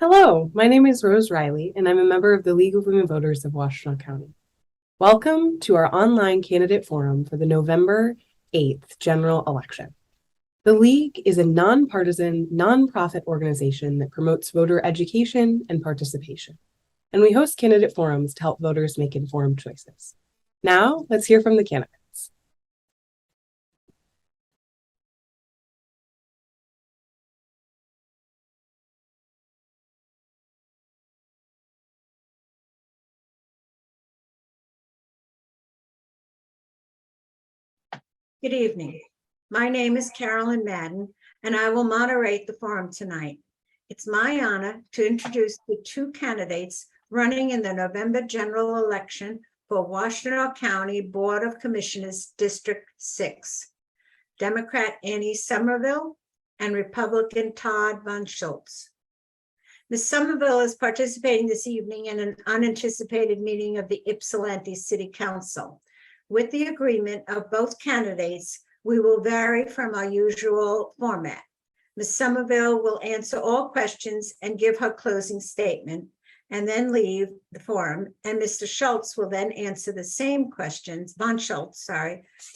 Hello, my name is Rose Riley, and I'm a member of the League of Women Voters of Washtenaw County. Welcome to our online candidate forum for the November 8th general election. The League is a nonpartisan, nonprofit organization that promotes voter education and participation, and we host candidate forums to help voters make informed choices. Now, let's hear from the candidates. Good evening. My name is Carolyn Madden, and I will moderate the forum tonight. It's my honor to introduce the two candidates running in the November general election for Washtenaw County Board of Commissioners District 6, Democrat Annie Somerville and Republican Todd von Schultz. Ms. Somerville is participating this evening in an unanticipated meeting of the Ypsilanti City Council. With the agreement of both candidates, we will vary from our usual format. Ms. Somerville will answer all questions and give her closing statement, and then leave the forum. And Mr. Schultz will then answer the same questions. Von Schultz,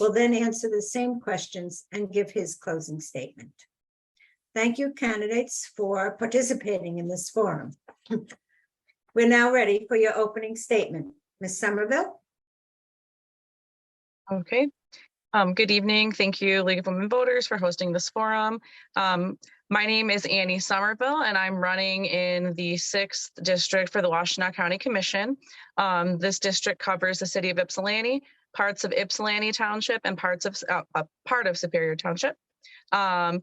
will then answer the same questions and give his closing statement. Thank you, candidates, for participating in this forum. We're now ready for your opening statement. Ms. Somerville? Okay. Good evening. Thank you, League of Women Voters, for hosting this forum. My name is Annie Somerville, and I'm running in the 6th district for the Washtenaw County Commission. This district covers the city of Ypsilanti, parts of Ypsilanti Township, and parts of a part of Superior Township. And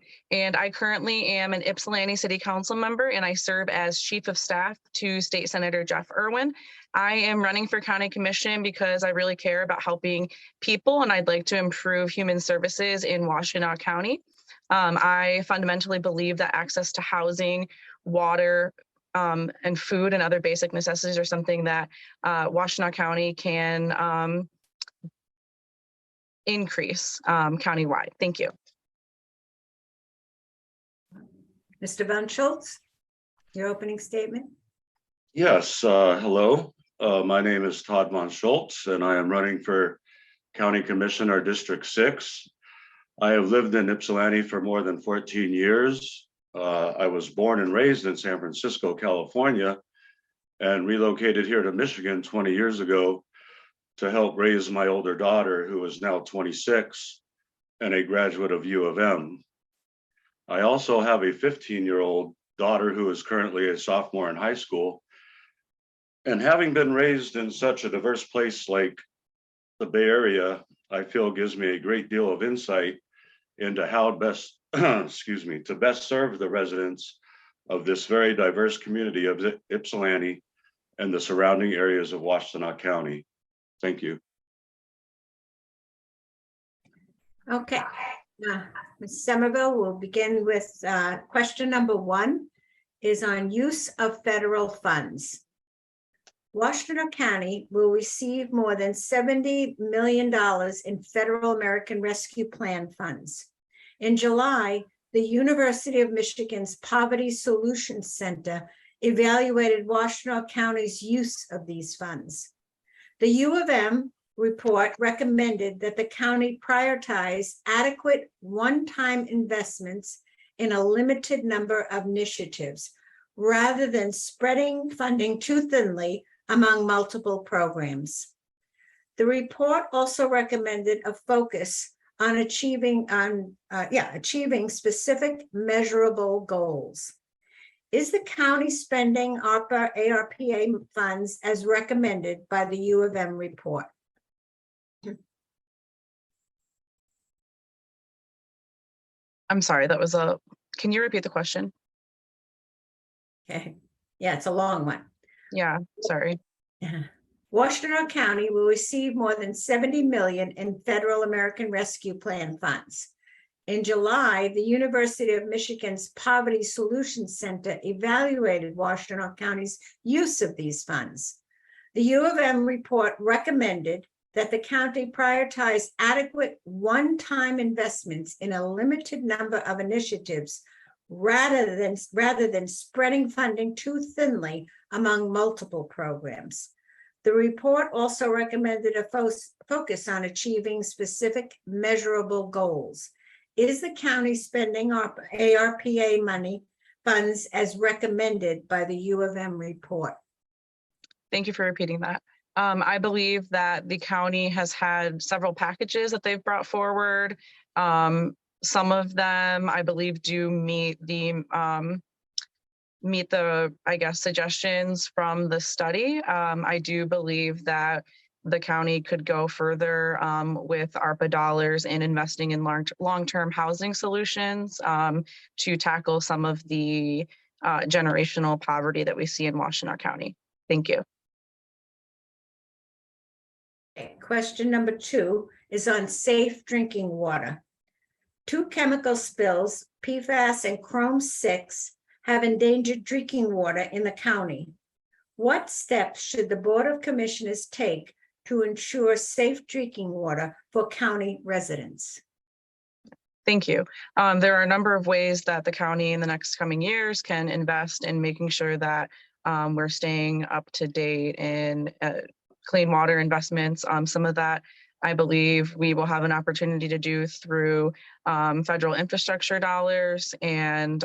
I currently am an Ypsilanti City Council member, and I serve as Chief of Staff to State Senator Jeff Irwin. I am running for County Commission because I really care about helping people, and I'd like to improve human services in Washtenaw County. I fundamentally believe that access to housing, water, and food and other basic necessities are something that Washtenaw County can increase countywide. Thank you. Mr. von Schultz, your opening statement. Yes, hello. My name is Todd von Schultz, and I am running for County Commissioner District 6. I have lived in Ypsilanti for more than 14 years. I was born and raised in San Francisco, California, and relocated here to Michigan 20 years ago to help raise my older daughter, who is now 26 and a graduate of U of M. I also have a 15-year-old daughter who is currently a sophomore in high school. And having been raised in such a diverse place like the Bay Area, I feel gives me a great deal of insight into how best, to best serve the residents of this very diverse community of Ypsilanti and the surrounding areas of Washtenaw County. Thank you. Okay. Ms. Somerville, we'll begin with question number 1 is on use of federal funds. Washtenaw County will receive more than $70 million in federal American Rescue Plan funds. In July, the University of Michigan's Poverty Solutions Center evaluated Washtenaw County's use of these funds. The U of M report recommended that the county prioritize adequate one-time investments in a limited number of initiatives, rather than spreading funding too thinly among multiple programs. The report also recommended a focus on achieving specific measurable goals. Is the county spending ARPA funds as recommended by the U of M report? I'm sorry, can you repeat the question? Okay. Yeah, it's a long one. Yeah, sorry. Washtenaw County will receive more than $70 million in federal American Rescue Plan funds. In July, the University of Michigan's Poverty Solutions Center evaluated Washtenaw County's use of these funds. The U of M report recommended that the county prioritize adequate one-time investments in a limited number of initiatives, rather than spreading funding too thinly among multiple programs. The report also recommended a focus on achieving specific measurable goals. Is the county spending ARPA money funds as recommended by the U of M report? Thank you for repeating that. I believe that the county has had several packages that they've brought forward. Some of them, I believe, do meet the, I guess, suggestions from the study. I do believe that the county could go further with ARPA dollars in investing in long-term housing solutions to tackle some of the generational poverty that we see in Washtenaw County. Thank you. Okay. Question number 2 is on safe drinking water. 2 chemical spills, PFAS and Chrome 6, have endangered drinking water in the county. What steps should the Board of Commissioners take to ensure safe drinking water for county residents? Thank you. There are a number of ways that the county in the next coming years can invest in making sure that we're staying up to date in clean water investments. Some of that, I believe, we will have an opportunity to do through federal infrastructure dollars, and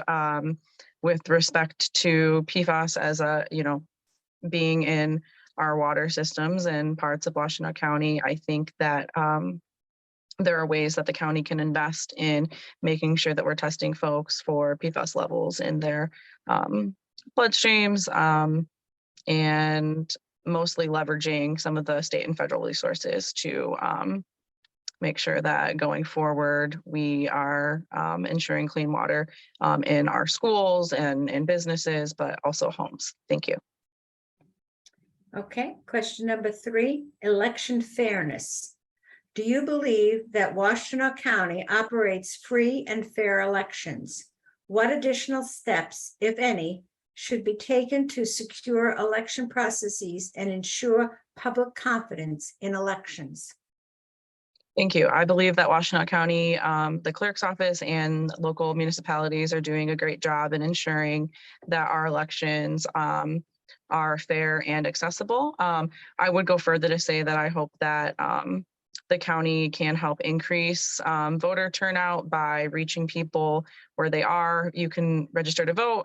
with respect to PFAS as being in our water systems and parts of Washtenaw County, I think that there are ways that the county can invest in making sure that we're testing folks for PFAS levels in their bloodstreams, and mostly leveraging some of the state and federal resources to make sure that going forward, we are ensuring clean water in our schools and in businesses, but also homes. Thank you. Okay, question number 3, election fairness. Do you believe that Washtenaw County operates free and fair elections? What additional steps, if any, should be taken to secure election processes and ensure public confidence in elections? Thank you. I believe that Washtenaw County, the clerk's office and local municipalities are doing a great job in ensuring that our elections are fair and accessible. I would go further to say that I hope that the county can help increase voter turnout by reaching people where they are. You can register to vote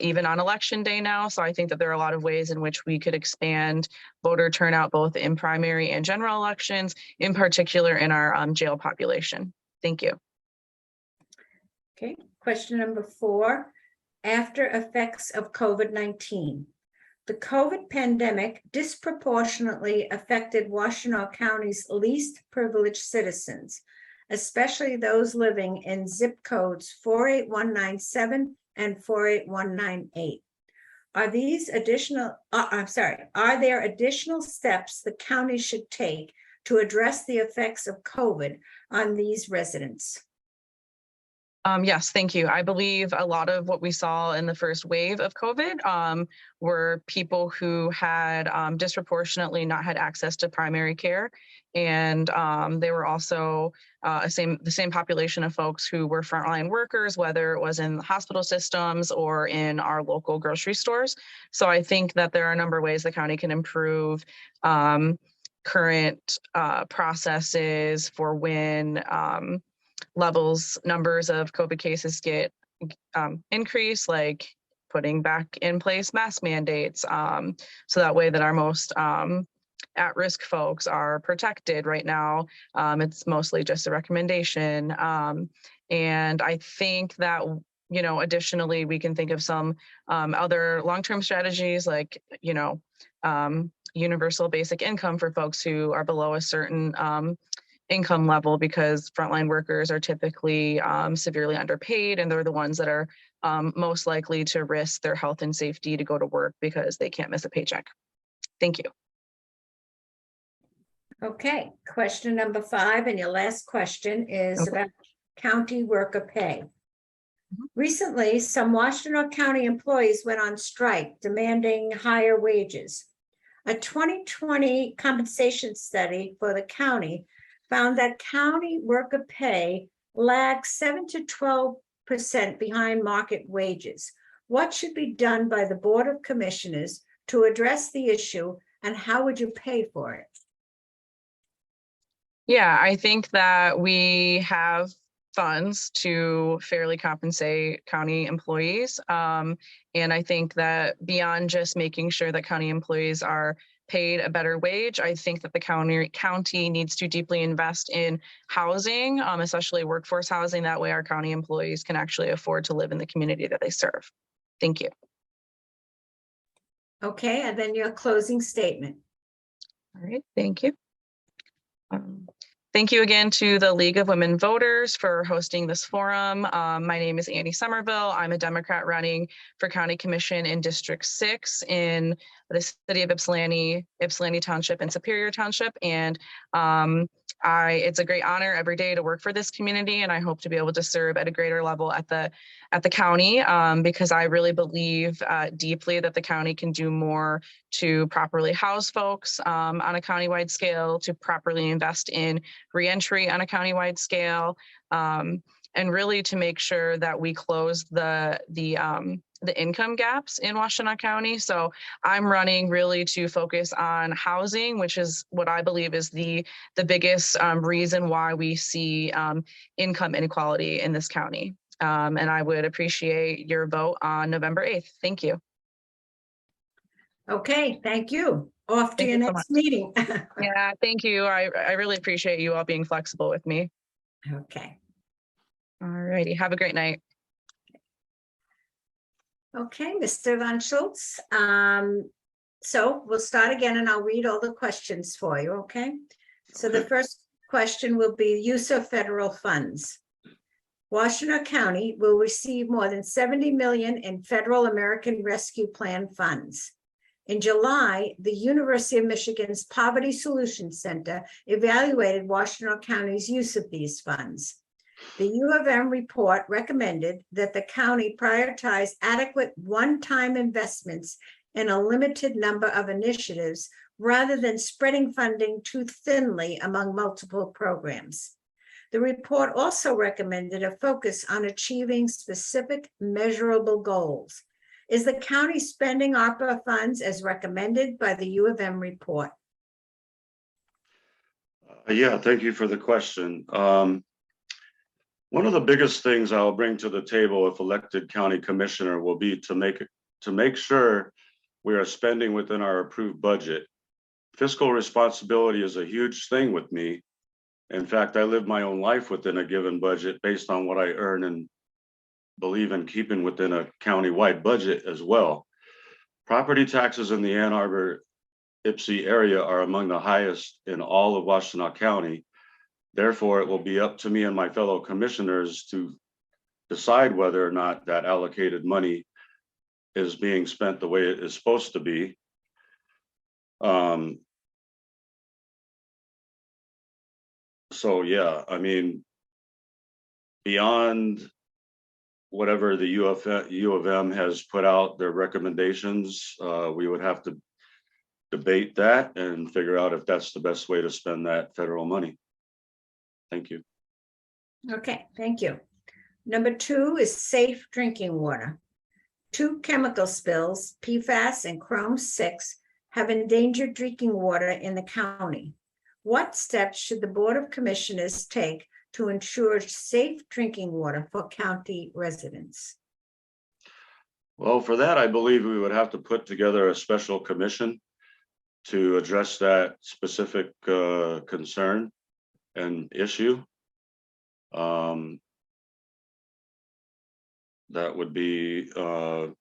even on election day now. So I think that there are a lot of ways in which we could expand voter turnout, both in primary and general elections, in particular in our jail population. Thank you. Okay, question number 4, after effects of COVID-19. The COVID pandemic disproportionately affected Washtenaw County's least privileged citizens, especially those living in zip codes 48197 and 48198. Are there additional steps the county should take to address the effects of COVID on these residents? Yes, thank you. I believe a lot of what we saw in the first wave of COVID were people who had disproportionately not had access to primary care. And they were also the same population of folks who were frontline workers, whether it was in hospital systems or in our local grocery stores. So I think that there are a number of ways the county can improve current processes for when numbers of COVID cases get increased, like putting back in place mask mandates, so that way that our most at-risk folks are protected. Right now, it's mostly just a recommendation. And I think that, additionally, we can think of some other long-term strategies like, universal basic income for folks who are below a certain income level, because frontline workers are typically severely underpaid, and they're the ones that are most likely to risk their health and safety to go to work because they can't miss a paycheck. Thank you. Okay, question number 5, and your last question is about county worker pay. Recently, some Washtenaw County employees went on strike demanding higher wages. A 2020 compensation study for the county found that county worker pay lags 7 to 12 behind market wages. What should be done by the Board of Commissioners to address the issue, and how would you pay for it? Yeah, I think that we have funds to fairly compensate county employees. And I think that beyond just making sure that county employees are paid a better wage, I think that the county needs to deeply invest in housing, especially workforce housing. That way our county employees can actually afford to live in the community that they serve. Thank you. Okay, and then your closing statement. All right, thank you. Thank you again to the League of Women Voters for hosting this forum. My name is Annie Somerville. I'm a Democrat running for County Commission in District 6 in the city of Ypsilanti Township and Superior Township. And it's a great honor every day to work for this community, and I hope to be able to serve at a greater level at the county, because I really believe deeply that the county can do more to properly house folks on a countywide scale, to properly invest in reentry on a countywide scale, and really to make sure that we close the income gaps in Washtenaw County. So I'm running really to focus on housing, which is what I believe is the biggest reason why we see income inequality in this county. And I would appreciate your vote on November 8th. Thank you. Okay, thank you. Off to your next meeting. Yeah, thank you. I really appreciate you all being flexible with me. Okay. All righty. Have a great night. Okay, Mr. Von Schultz. So we'll start again and I'll read all the questions for you, okay? So the first question will be use of federal funds. Washtenaw County will receive more than $70 million in federal American Rescue Plan funds. In July, the University of Michigan's Poverty Solutions Center evaluated Washtenaw County's use of these funds. The U of M report recommended that the county prioritize adequate one-time investments in a limited number of initiatives rather than spreading funding too thinly among multiple programs. The report also recommended a focus on achieving specific measurable goals. Is the county spending ARPA funds as recommended by the U of M report? Yeah, thank you for the question. One of the biggest things I'll bring to the table if elected county commissioner will be to make sure we are spending within our approved budget. Fiscal responsibility is a huge thing with me. In fact, I live my own life within a given budget based on what I earn and believe in keeping within a county-wide budget as well. Property taxes in the Ann Arbor, Ypsi area are among the highest in all of Washtenaw County. Therefore, it will be up to me and my fellow commissioners to decide whether or not that allocated money is being spent the way it is supposed to be. So yeah, I mean, beyond whatever the U of M has put out their recommendations, we would have to debate that and figure out if that's the best way to spend that federal money. Thank you. Okay, thank you. Number 2 is safe drinking water. 2 chemical spills, PFAS and Chrome 6, have endangered drinking water in the county. What steps should the Board of Commissioners take to ensure safe drinking water for county residents? Well, for that, I believe we would have to put together a special commission to address that specific concern and issue. That would be, I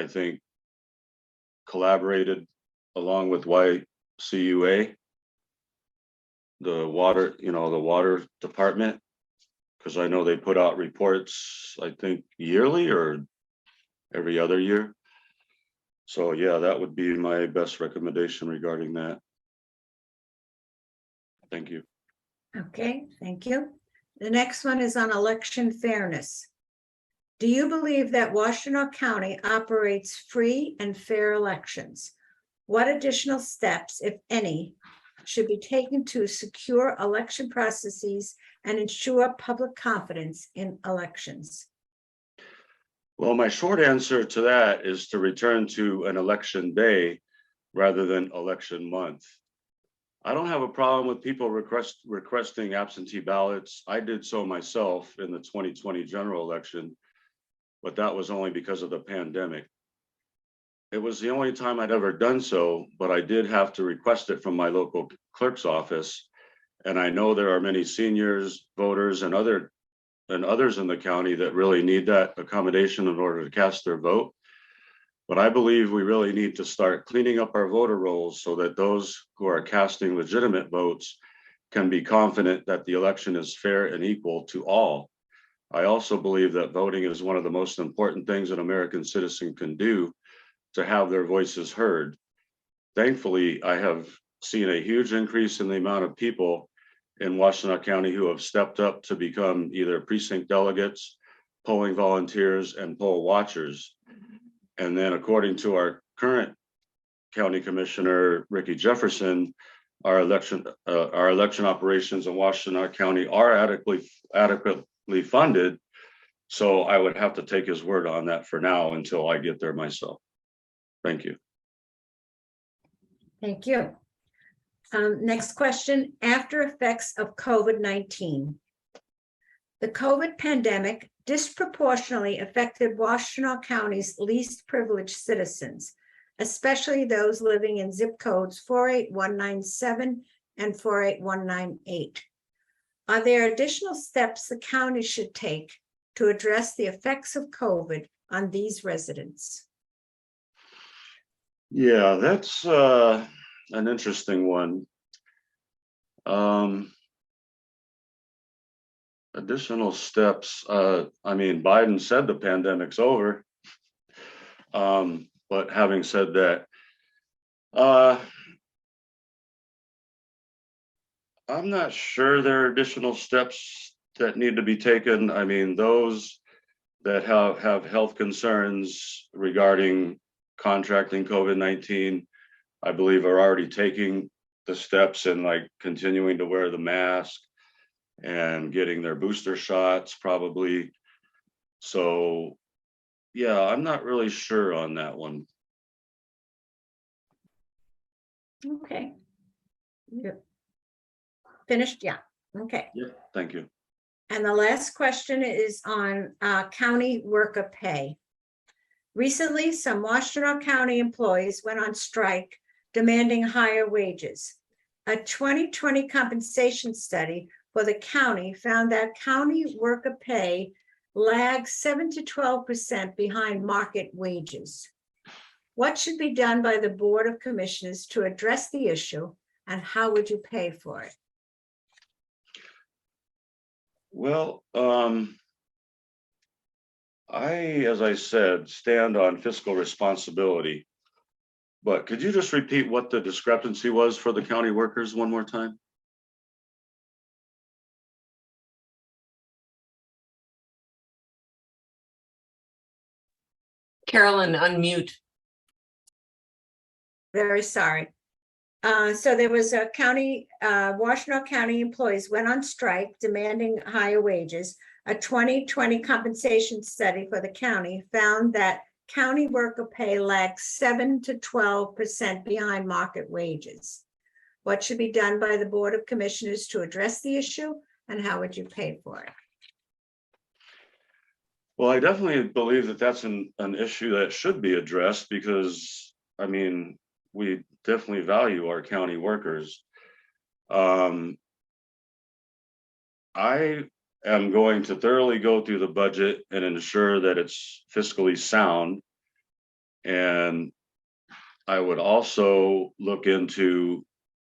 think, collaborated along with YCUA, the water department, because I know they put out reports, I think yearly or every other year. So yeah, that would be my best recommendation regarding that. Thank you. Okay, thank you. The next one is on election fairness. Do you believe that Washtenaw County operates free and fair elections? What additional steps, if any, should be taken to secure election processes and ensure public confidence in elections? Well, my short answer to that is to return to an election day rather than election month. I don't have a problem with people requesting absentee ballots. I did so myself in the 2020 general election, but that was only because of the pandemic. It was the only time I'd ever done so, but I did have to request it from my local clerk's office. And I know there are many seniors, voters, and others in the county that really need that accommodation in order to cast their vote. But I believe we really need to start cleaning up our voter rolls so that those who are casting legitimate votes can be confident that the election is fair and equal to all. I also believe that voting is one of the most important things an American citizen can do to have their voices heard. Thankfully, I have seen a huge increase in the amount of people in Washtenaw County who have stepped up to become either precinct delegates, polling volunteers, and poll watchers. And then according to our current county commissioner, Ricky Jefferson, our election operations in Washtenaw County are adequately funded. So I would have to take his word on that for now until I get there myself. Thank you. Thank you. Next question, after effects of COVID-19. The COVID pandemic disproportionately affected Washtenaw County's least privileged citizens, especially those living in zip codes 48197 and 48198. Are there additional steps the county should take to address the effects of COVID on these residents? Yeah, that's an interesting one. Additional steps. I mean, Biden said the pandemic's over. But having said that, I'm not sure there are additional steps that need to be taken. I mean, those that have health concerns regarding contracting COVID-19, I believe are already taking the steps and like continuing to wear the mask and getting their booster shots probably. So yeah, I'm not really sure on that one. Okay. Yeah. Finished? Yeah. Okay. Yeah, thank you. And the last question is on county worker pay. Recently, some Washtenaw County employees went on strike demanding higher wages. A 2020 compensation study for the county found that county worker pay lags 7 to 12% behind market wages. What should be done by the Board of Commissioners to address the issue, and how would you pay for it? Well, as I said, stand on fiscal responsibility. But could you just repeat what the discrepancy was for the county workers one more time? Carolyn, unmute. Very sorry. So there was a county, Washtenaw County employees went on strike demanding higher wages. A 2020 compensation study for the county found that county worker pay lags 7 to 12% behind market wages. What should be done by the Board of Commissioners to address the issue, and how would you pay for it? Well, I definitely believe that that's an issue that should be addressed because, I mean, we definitely value our county workers. I am going to thoroughly go through the budget and ensure that it's fiscally sound. And I would also look into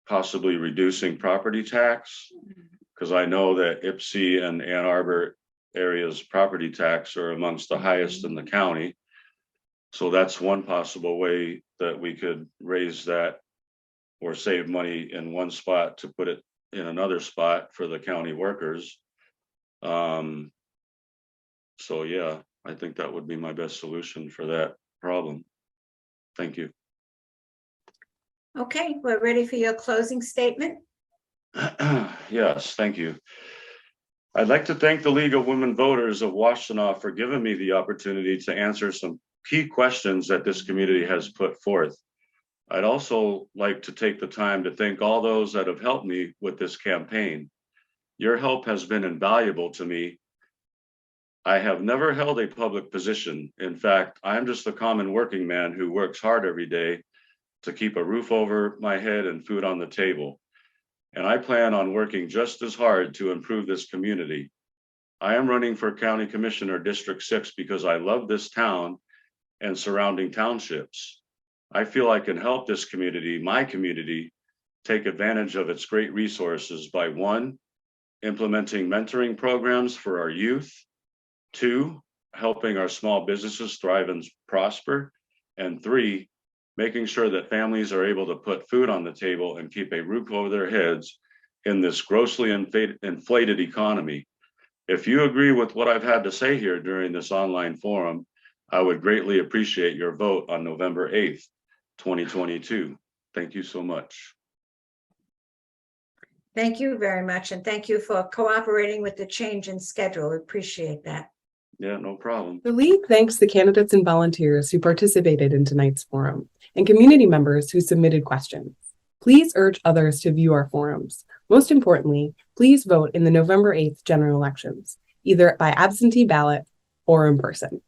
possibly reducing property tax, because I know that Ypsi and Ann Arbor areas property tax are amongst the highest in the county. So that's one possible way that we could raise that or save money in one spot to put it in another spot for the county workers. So yeah, I think that would be my best solution for that problem. Thank you. Okay, we're ready for your closing statement. Yes, thank you. I'd like to thank the League of Women Voters of Washtenaw for giving me the opportunity to answer some key questions that this community has put forth. I'd also like to take the time to thank all those that have helped me with this campaign. Your help has been invaluable to me. I have never held a public position. In fact, I'm just a common working man who works hard every day to keep a roof over my head and food on the table. And I plan on working just as hard to improve this community. I am running for County Commissioner District 6 because I love this town and surrounding townships. I feel I can help this community, my community, take advantage of its great resources by 1, implementing mentoring programs for our youth, 2, helping our small businesses thrive and prosper, and 3, making sure that families are able to put food on the table and keep a roof over their heads in this grossly inflated economy. If you agree with what I've had to say here during this online forum, I would greatly appreciate your vote on November 8th, 2022. Thank you so much. Thank you very much, and thank you for cooperating with the change in schedule. We appreciate that. Yeah, no problem. The League thanks the candidates and volunteers who participated in tonight's forum and community members who submitted questions. Please urge others to view our forums. Most importantly, please vote in the November 8th general elections, either by absentee ballot or in person.